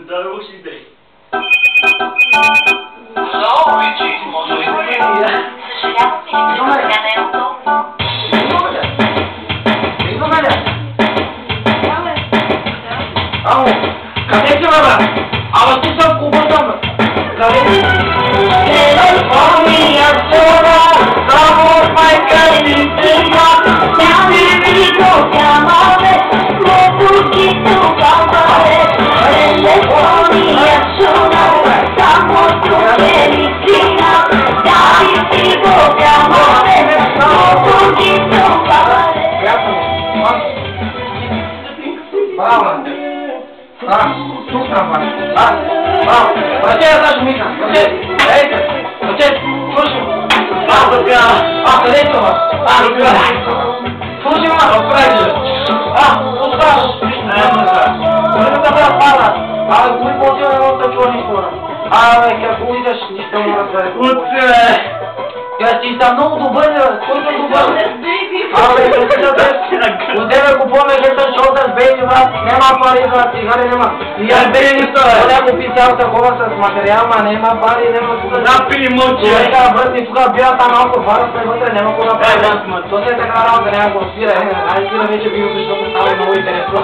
Dai voci dei. No, legitimo, sono Я ти съм много добър, който е добър. От тебе купуваме хейтър шоутър с бейби брат, нема пари за цигари, нема. И аз бейби това. Оня купи цял такова с материал, ма нема пари, нема тука. Напили мълчи. Човека, брат ми тука бия там малко бара, сме вътре, нема кога правим. То се е така работа, няма го спира. Айде спира вече био, защото става много интересно.